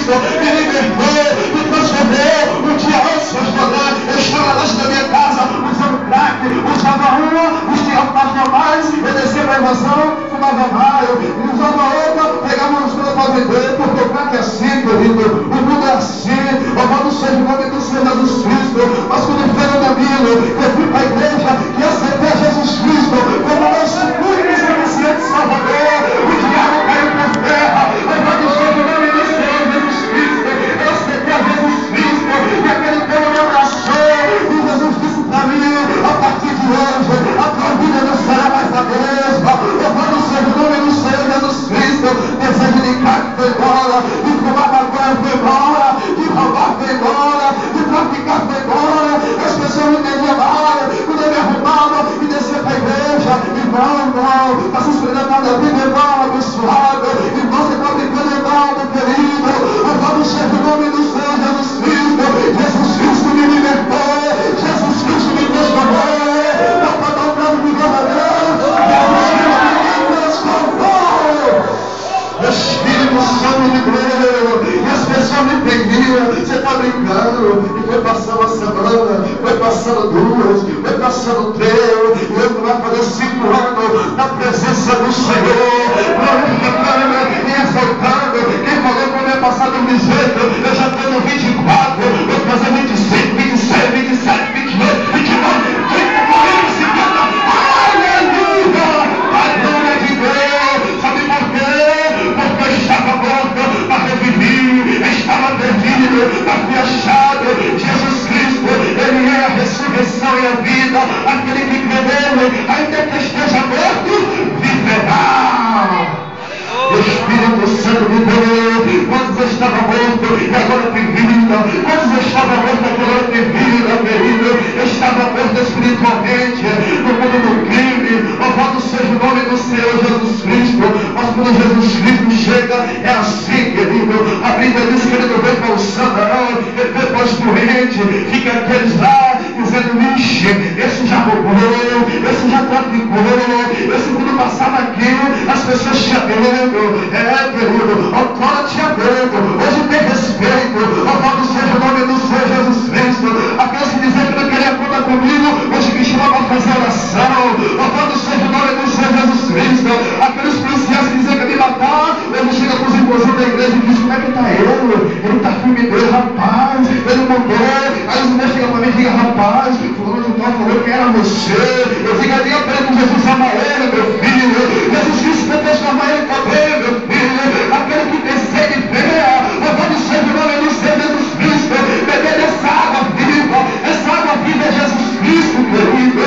Cristo me libertou, me transformou. Um dia antes, pastor, eu estava lá na minha casa usando crack, usava uma, vestia mais, eu descia para a invasão, fumava maio, usava outra, pegava uma escola para vender, porque o crack é assim, querido, o mundo é assim. Louvado seja o nome do Senhor Jesus Cristo. Mas quando foi no caminho, eu fui para a igreja e aceitei Jesus Cristo como nosso único e suficiente Salvador. O diabo caiu por terra. Louvado seja o nome do Senhor Jesus Cristo. Eu aceitei a Jesus Cristo e aquele tempo me abraçou. E Jesus disse para mim: a partir de hoje, a tua vida não será mais a mesma. Louvado seja o nome do Senhor Jesus Cristo. Desejo de crack foi embora, de fumar maconha foi embora, de roubar foi embora, de traficar foi embora. As pessoas não entendiam nada. Quando eu me arrumava e descia para a igreja, irmão, está se experimentando a vida, irmão, abençoado. Irmão, você está brincando, irmão, meu querido. Louvado seja o nome do Senhor Jesus Cristo. Jesus Cristo me libertou, Jesus Cristo me transformou. Dá para dar um bravo de glória a Deus. Jesus Cristo me transformou. Espírito Santo de Deus. E as pessoas me entendiam. Você está brincando. E foi passando uma semana, foi passando duas, foi passando três. E eu vai fazer 5 anos na presença do Senhor, glorificando e exaltando. Quem falou que eu ia passar do meu jeito, eu já estou no 24, vou fazer 25, 26, 27, 28, 29, 30, 40, 50. Aleluia! A glória de Deus. Sabe por quê? Porque eu estava morto, mas revivi, estava perdido, mas fui achado. Jesus Cristo, Ele é a ressurreição e a vida. Aquele que crê nele, ainda que esteja morto, viverá. Espírito Santo de Deus, quando eu estava morto e agora tem vida, quando eu estava morto e agora tem vida, querido, eu estava morto espiritualmente, no mundo do crime. Louvado seja o nome do Senhor Jesus Cristo. Mas quando Jesus Cristo chega, é assim, querido. A Bíblia diz que ele não vem para o santarão, ele vem para os doentes. Fica aqueles lá dizendo: vixe, esse já roubou, esse já traficou, esse quando passava aqui, as pessoas te atendem. Querido, outrora te atendo, hoje tem respeito. Louvado seja o nome do Senhor Jesus Cristo. Aqueles que diziam que não queriam contar comigo, hoje me chamam para fazer oração. Louvado seja o nome do Senhor Jesus Cristo. Aqueles policiais que diziam que ia me matar, ele chega para os irmãos da igreja e diz: como é que está ele? Ele está firme dele, rapaz, ele mudou. Aí os irmãos chegam para mim e dizem: rapaz, fulano de tal falou que era você. Eu digo: ali aprendo Jesus ama ele, meu filho. Jesus Cristo vai transformar ele também, meu filho. Aquele que tem sede e fé, louvado seja o nome do Senhor Jesus Cristo. Beber dessa água viva, essa água viva é Jesus Cristo, querido.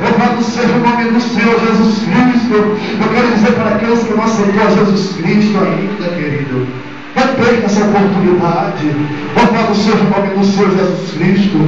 Louvado seja o nome do Senhor Jesus Cristo. Eu quero dizer para aqueles que não aceitou Jesus Cristo ainda, querido, não perca essa oportunidade. Louvado seja o nome do Senhor Jesus Cristo,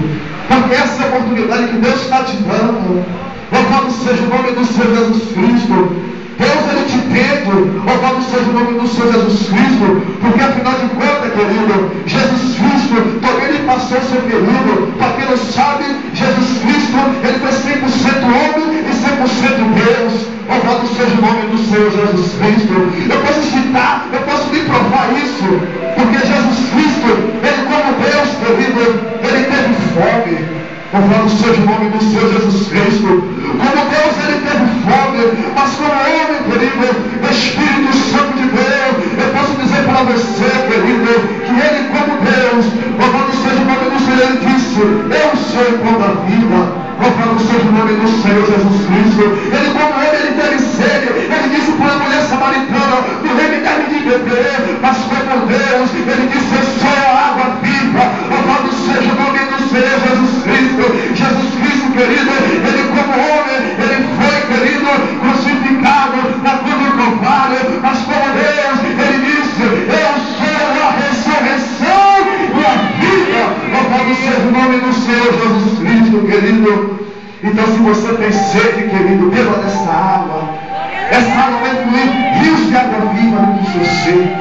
porque essa é a oportunidade que Deus está te dando. Louvado seja o nome do Senhor Jesus Cristo. Deus, Ele te pede, louvado seja o nome do Senhor Jesus Cristo, porque afinal de contas, querido, Jesus Cristo também Ele passou seu período. Para quem não sabe, Jesus Cristo, Ele foi 100% homem e 100% Deus. Louvado seja o nome do Senhor Jesus Cristo. Eu posso citar, eu posso lhe provar isso, porque Jesus Cristo, Ele como Deus, querido, Ele teve fome. Louvado seja o nome do Senhor Jesus Cristo. Como Deus, Ele teve fome, mas como homem, querido, Espírito Santo de Deus, eu posso dizer para você, querido, que Ele como Deus, louvado seja o nome do Senhor, Ele disse: eu sou o pão da vida. Louvado seja o nome do Senhor Jesus Cristo. Ele como homem, Ele teve sede. Ele disse para a mulher samaritana: me deve de beber. Mas como Deus, Ele disse: eu sou a água viva. Louvado seja o nome do Senhor Jesus Cristo. Jesus Cristo, querido, Ele como homem, Ele foi, querido, crucificado na cruz do Calvário. Mas como Deus, Ele disse: eu sou a ressurreição e a vida. Louvado seja o nome do Senhor Jesus Cristo, querido. Então, se você tem sede, querido, beba dessa água. Essa água vai fluir rios de água viva no seu ser.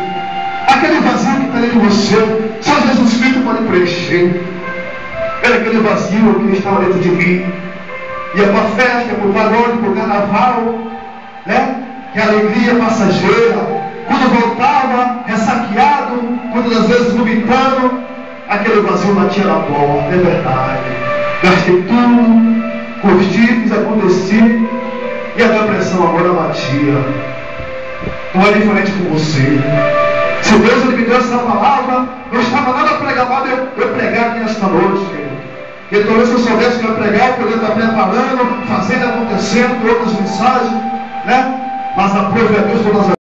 Aquele vazio que está dentro de você, só Jesus Cristo pode preencher. Era aquele vazio que estava dentro de mim. Ia para a festa, para o paródio, para o carnaval, né? Que a alegria passageira. Quando voltava, ressaqueado, muitas das vezes vomitando, aquele vazio batia na porta, é verdade. Gastei tudo, curti, fiz acontecer, e a depressão agora batia. Não é diferente com você. Se Deus me deu essa palavra, não estava nada programado eu pregar aqui nesta noite, querido. E talvez se eu soubesse que eu ia pregar, eu poderia estar preparando, fazendo, acontecendo, outras mensagens, né? Mas aprove a Deus todas as